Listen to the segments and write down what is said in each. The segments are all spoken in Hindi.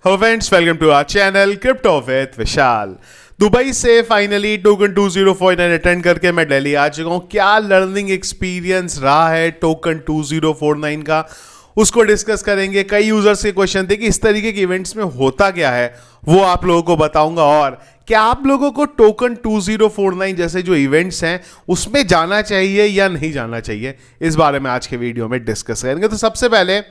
Hello friends, welcome to our channel Crypto with Vishal. Dubai से फाइनली टोकन 2049 अटेंड करके मैं दिल्ली आ चुका हूँ। क्या लर्निंग एक्सपीरियंस रहा है टोकन 2049 का, उसको डिस्कस करेंगे। कई यूजर्स के क्वेश्चन थे कि इस तरीके के इवेंट्स में होता क्या है, वो आप लोगों को बताऊंगा। और क्या आप लोगों को टोकन 2049 जैसे जो इवेंट्स हैं उसमें जाना चाहिए या नहीं जाना चाहिए, इस बारे में आज के वीडियो में डिस्कस करेंगे। तो सबसे पहले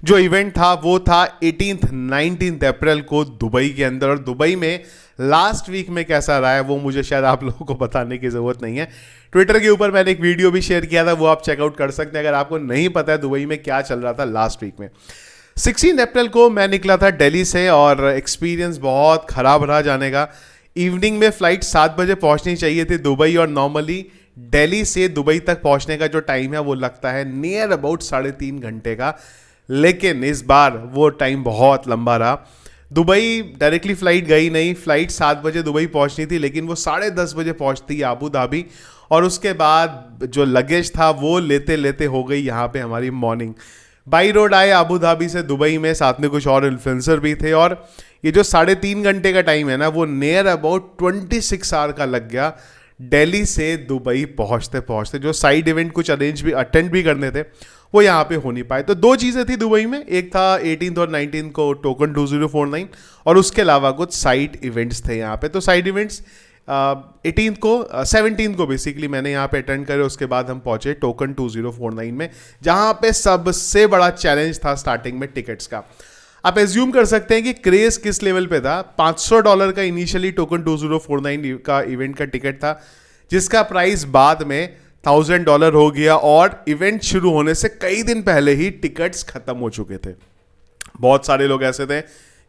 जो इवेंट था वो था 18 अप्रैल को दुबई के अंदर। और दुबई में लास्ट वीक में कैसा रहा है वो मुझे शायद आप लोगों को बताने की ज़रूरत नहीं है। ट्विटर के ऊपर मैंने एक वीडियो भी शेयर किया था, वो आप चेकआउट कर सकते हैं अगर आपको नहीं पता है दुबई में क्या चल रहा था लास्ट वीक में। 16 अप्रैल को मैं निकला था दिल्ली से और एक्सपीरियंस बहुत ख़राब रहा जाने का। इवनिंग में फ़्लाइट 7 बजे पहुंचनी चाहिए थी दुबई, और नॉर्मली दिल्ली से दुबई तक पहुंचने का जो टाइम है वो लगता है नियर अबाउट 3.5 घंटे का, लेकिन इस बार वो टाइम बहुत लंबा रहा। दुबई डायरेक्टली फ़्लाइट गई नहीं, फ़्लाइट 7 बजे दुबई पहुंचनी थी लेकिन वो 10:30 बजे पहुंचती है अबू धाबी, और उसके बाद जो लगेज था वो लेते लेते हो गई यहाँ पे हमारी मॉर्निंग। बाई रोड आए अबू धाबी से दुबई में, साथ में कुछ और इन्फ्लुएंसर भी थे, और ये जो 3.5 घंटे का टाइम है ना वो नियर अबाउट 26 आवर का लग गया दिल्ली से दुबई पहुंचते पहुंचते। जो साइड इवेंट कुछ अटेंड भी करने थे वो यहाँ पे हो नहीं पाए। तो दो चीज़ें थी दुबई में, एक था 18 और 19 को टोकन 2049, और उसके अलावा कुछ साइड इवेंट्स थे यहाँ पे। तो साइड इवेंट्स 18 को 17 को बेसिकली मैंने यहाँ पे अटेंड करे। उसके बाद हम पहुँचे टोकन 2049 में, जहाँ पे सबसे बड़ा चैलेंज था स्टार्टिंग में टिकट्स का। आप एज्यूम कर सकते हैं कि क्रेज किस लेवल पे था। $500 का इनिशियली टोकन 2049 का इवेंट का टिकट था, जिसका प्राइस बाद में $1000 हो गया, और इवेंट शुरू होने से कई दिन पहले ही टिकट्स खत्म हो चुके थे। बहुत सारे लोग ऐसे थे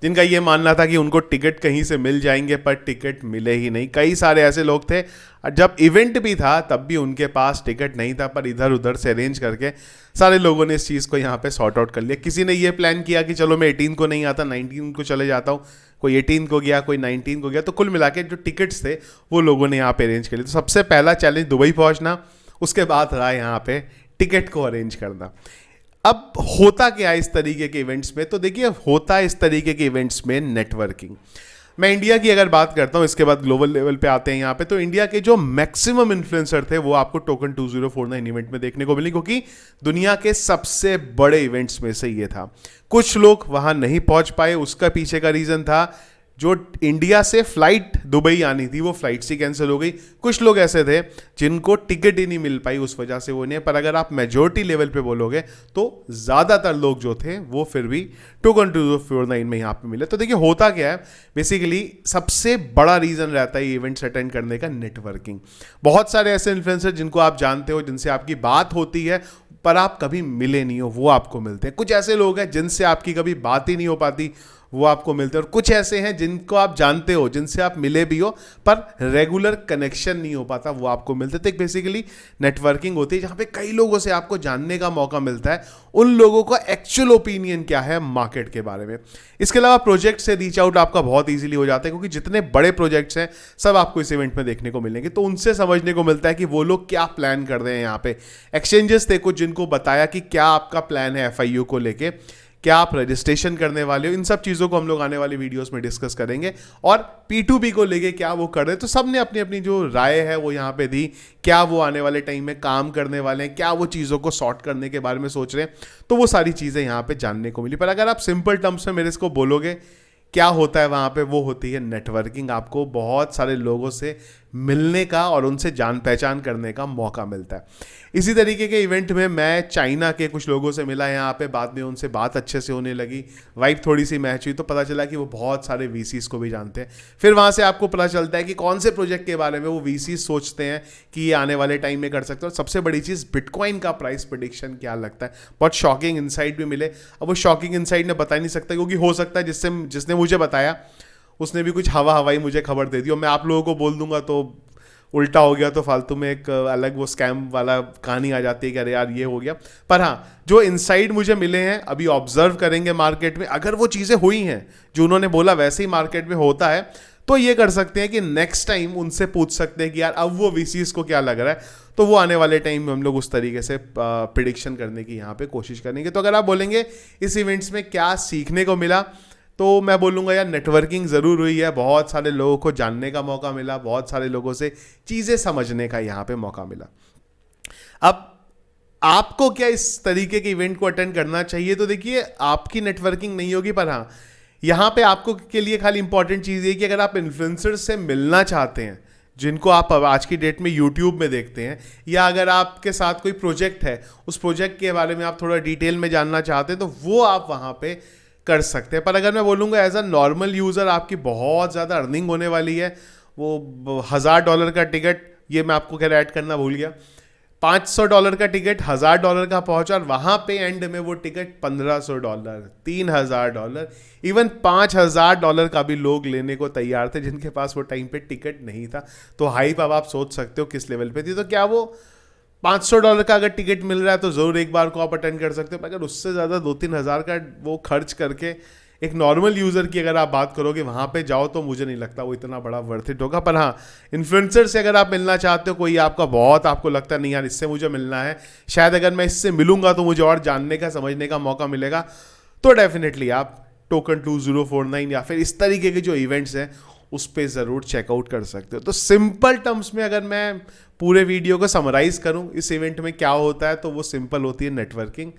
जिनका ये मानना था कि उनको टिकट कहीं से मिल जाएंगे, पर टिकट मिले ही नहीं। कई सारे ऐसे लोग थे जब इवेंट भी था तब भी उनके पास टिकट नहीं था, पर इधर उधर से अरेंज करके सारे लोगों ने इस चीज़ को यहाँ पे सॉर्ट आउट कर लिया। किसी ने ये प्लान किया कि चलो मैं 18 को नहीं आता, 19 को चले जाता हूँ, कोई 18 को गया, कोई 19 को गया। तो कुल मिला के जो टिकट्स थे वो लोगों ने यहाँ पे अरेंज कर लिए। तो सबसे पहला चैलेंज दुबई पहुँचना, उसके बाद रहा यहाँ पे टिकट को अरेंज करना। अब होता क्या है इस तरीके के इवेंट्स में, तो देखिए होता है इस तरीके के इवेंट्स में नेटवर्किंग। मैं इंडिया की अगर बात करता हूँ, इसके बाद ग्लोबल लेवल पे आते हैं यहाँ पे। तो इंडिया के जो मैक्सिमम इन्फ्लुएंसर थे वो आपको टोकन 2049 इवेंट में देखने को मिले, क्योंकि दुनिया के सबसे बड़े इवेंट्स में से ये था। कुछ लोग वहाँ नहीं पहुँच पाए, उसका पीछे का रीज़न था जो इंडिया से फ्लाइट दुबई आनी थी वो फ्लाइट से कैंसिल हो गई। कुछ लोग ऐसे थे जिनको टिकट ही नहीं मिल पाई, उस वजह से वो नहीं। पर अगर आप मेजोरिटी लेवल पे बोलोगे तो ज़्यादातर लोग जो थे वो फिर भी टोकन 2049 में यहाँ पे मिले। तो देखिए होता क्या है, बेसिकली सबसे बड़ा रीज़न रहता है इवेंट्स अटेंड करने का, नेटवर्किंग। बहुत सारे ऐसे इन्फ्लुएंसर जिनको आप जानते हो, जिनसे आपकी बात होती है पर आप कभी मिले नहीं हो, वो आपको मिलते हैं। कुछ ऐसे लोग हैं जिनसे आपकी कभी बात ही नहीं हो पाती, वो आपको मिलते हैं। और कुछ ऐसे हैं जिनको आप जानते हो, जिनसे आप मिले भी हो पर रेगुलर कनेक्शन नहीं हो पाता, वो आपको मिलते। तो एक बेसिकली नेटवर्किंग होती है जहाँ पे कई लोगों से आपको जानने का मौका मिलता है, उन लोगों का एक्चुअल ओपिनियन क्या है मार्केट के बारे में। इसके अलावा प्रोजेक्ट से रीच आउट आपका बहुत ईजिली हो जाता है, क्योंकि जितने बड़े प्रोजेक्ट्स हैं सब आपको इस इवेंट में देखने को मिलेंगे। तो उनसे समझने को मिलता है कि वो लोग क्या प्लान कर रहे हैं। यहाँ पे एक्सचेंजेस थे कुछ जिनको बताया कि क्या आपका प्लान है एफआईयू को लेके, क्या आप रजिस्ट्रेशन करने वाले हो। इन सब चीज़ों को हम लोग आने वाली वीडियोस में डिस्कस करेंगे, और P2P को लेके क्या वो कर रहे हैं। तो सब ने अपनी अपनी जो राय है वो यहाँ पे दी, क्या वो आने वाले टाइम में काम करने वाले हैं, क्या वो चीज़ों को सॉर्ट करने के बारे में सोच रहे हैं। तो वो सारी चीज़ें यहाँ पे जानने को मिली। पर अगर आप सिंपल टर्म्स में मेरे इसको बोलोगे क्या होता है वहाँ पे, वो होती है नेटवर्किंग। आपको बहुत सारे लोगों से मिलने का और उनसे जान पहचान करने का मौका मिलता है। इसी तरीके के इवेंट में मैं चाइना के कुछ लोगों से मिला यहाँ पे, बाद में उनसे बात अच्छे से होने लगी, वाइब थोड़ी सी मैच हुई, तो पता चला कि वो बहुत सारे वीसीज को भी जानते हैं। फिर वहाँ से आपको पता चलता है कि कौन से प्रोजेक्ट के बारे में वो वीसीज सोचते हैं कि ये आने वाले टाइम में कर सकते हैं। और सबसे बड़ी चीज़, बिटकॉइन का प्राइस प्रेडिक्शन क्या लगता है। बहुत शॉकिंग इंसाइट भी मिले। अब वो शॉकिंग इंसाइट मैं बता नहीं सकता, क्योंकि हो सकता है जिसने मुझे बताया उसने भी कुछ हवाई मुझे खबर दे दी, और मैं आप लोगों को बोल दूंगा तो उल्टा हो गया, तो फालतू में एक अलग वो स्कैम वाला कहानी आ जाती है कि अरे यार ये हो गया। पर हाँ, जो इनसाइड मुझे मिले हैं, अभी ऑब्जर्व करेंगे मार्केट में, अगर वो चीज़ें हुई हैं जो उन्होंने बोला वैसे ही मार्केट में होता है, तो ये कर सकते हैं कि नेक्स्ट टाइम उनसे पूछ सकते हैं कि यार अब वो वीसीज को क्या लग रहा है। तो वो आने वाले टाइम में हम लोग उस तरीके से प्रिडिक्शन करने की यहाँ पे कोशिश करेंगे। तो अगर आप बोलेंगे इस इवेंट्स में क्या सीखने को मिला, तो मैं बोलूँगा यार नेटवर्किंग ज़रूर हुई है, बहुत सारे लोगों को जानने का मौका मिला, बहुत सारे लोगों से चीज़ें समझने का यहाँ पे मौका मिला। अब आपको क्या इस तरीके के इवेंट को अटेंड करना चाहिए? तो देखिए, आपकी नेटवर्किंग नहीं होगी, पर हाँ, यहाँ पे आपको के लिए खाली इंपॉर्टेंट चीज़ ये कि अगर आप इन्फ्लुएंसर से मिलना चाहते हैं, जिनको आप अब आज की डेट में यूट्यूब में देखते हैं, या अगर आपके साथ कोई प्रोजेक्ट है, उस प्रोजेक्ट के बारे में आप थोड़ा डिटेल में जानना चाहते हैं, तो वो आप वहाँ पे कर सकते हैं। पर अगर मैं बोलूँगा एज अ नॉर्मल यूज़र आपकी बहुत ज़्यादा अर्निंग होने वाली है, वो $1000 का टिकट, ये मैं आपको कह रहा ऐड करना भूल गया, $500 का टिकट $1000 का पहुंचा, और वहां पे एंड में वो टिकट $1500, $3000, इवन $5000 का भी लोग लेने को तैयार थे, जिनके पास वो टाइम पे टिकट नहीं था। तो हाइप अब आप सोच सकते हो किस लेवल पे थी। तो क्या वो $500 का अगर टिकट मिल रहा है तो जरूर एक बार को आप अटेंड कर सकते हो, अगर उससे ज़्यादा 2-3 हज़ार का वो खर्च करके एक नॉर्मल यूज़र की अगर आप बात करोगे वहाँ पे जाओ, तो मुझे नहीं लगता वो इतना बड़ा वर्थ इट होगा। पर हाँ, इन्फ्लुएंसर से अगर आप मिलना चाहते हो, कोई आपका बहुत आपको लगता है नहीं यार इससे मुझे मिलना है, शायद अगर मैं इससे मिलूंगा तो मुझे और जानने का समझने का मौका मिलेगा, तो डेफिनेटली आप टोकन 2049 या फिर इस तरीके के जो इवेंट्स हैं उस पर ज़रूर चेकआउट कर सकते हो। तो सिंपल टर्म्स में अगर मैं पूरे वीडियो को समराइज़ करूँ इस इवेंट में क्या होता है, तो वो सिंपल होती है नेटवर्किंग।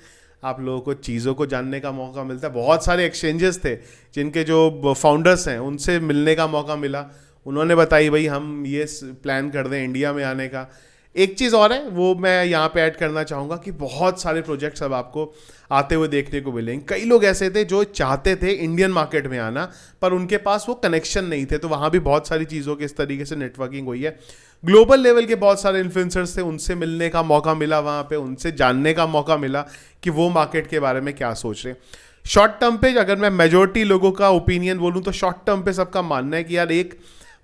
आप लोगों को चीज़ों को जानने का मौका मिलता है। बहुत सारे एक्सचेंजेस थे जिनके जो फाउंडर्स हैं उनसे मिलने का मौका मिला, उन्होंने बताई भाई हम ये प्लान कर दें इंडिया में आने का। एक चीज़ और है, वो मैं यहाँ पे ऐड करना चाहूँगा कि बहुत सारे प्रोजेक्ट्स अब आपको आते हुए देखने को मिलेंगे। कई लोग ऐसे थे जो चाहते थे इंडियन मार्केट में आना, पर उनके पास वो कनेक्शन नहीं थे, तो वहाँ भी बहुत सारी चीज़ों के इस तरीके से नेटवर्किंग हुई है। ग्लोबल लेवल के बहुत सारे इन्फ्लुएंसर्स थे, उनसे मिलने का मौका मिला, वहाँ पे उनसे जानने का मौका मिला कि वो मार्केट के बारे में क्या सोच रहे हैं। शॉर्ट टर्म पे अगर मैं मेजोरिटी लोगों का ओपिनियन बोलूँ तो शॉर्ट टर्म पे सबका मानना है कि यार एक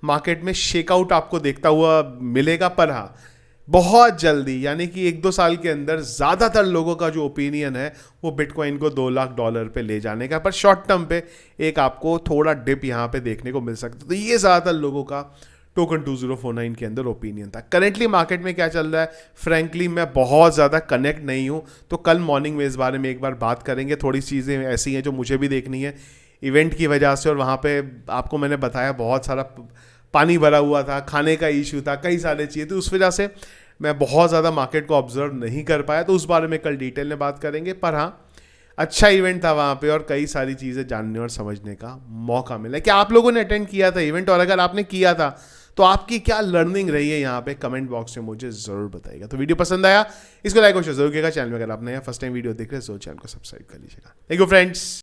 मार्केट में शेकआउट आपको देखता हुआ मिलेगा, पर हाँ बहुत जल्दी यानी कि 1-2 साल के अंदर ज़्यादातर लोगों का जो ओपिनियन है वो बिटकॉइन को $2 लाख पे ले जाने का, पर शॉर्ट टर्म पे एक आपको थोड़ा डिप यहाँ पे देखने को मिल सकता है। तो ये ज़्यादातर लोगों का टोकन 2049 के अंदर ओपिनियन था। करेंटली मार्केट में क्या चल रहा है, फ्रैंकली मैं बहुत ज़्यादा कनेक्ट नहीं हूँ, तो कल मॉर्निंग में इस बारे में एक बार बात करेंगे। थोड़ी चीज़ें ऐसी हैं जो मुझे भी देखनी है इवेंट की वजह से, और वहाँ पे आपको मैंने बताया बहुत सारा पानी भरा हुआ था, खाने का इशू था, कई सारी चीज़ें, तो उस वजह से मैं बहुत ज़्यादा मार्केट को ऑब्जर्व नहीं कर पाया, तो उस बारे में कल डिटेल में बात करेंगे। पर हाँ, अच्छा इवेंट था वहाँ पे और कई सारी चीज़ें जानने और समझने का मौका मिला। क्या आप लोगों ने अटेंड किया था इवेंट, और अगर आपने किया था तो आपकी क्या लर्निंग रही है यहाँ पे कमेंट बॉक्स में मुझे ज़रूर बताइएगा। तो वीडियो पसंद आया इसको लाइक और शेयर जरूर कीजिएगा। चैनल में अगर आप नया फर्स्ट टाइम वीडियो देख रहे हैं तो चैनल को सब्सक्राइब कर लीजिएगा। Thank you friends.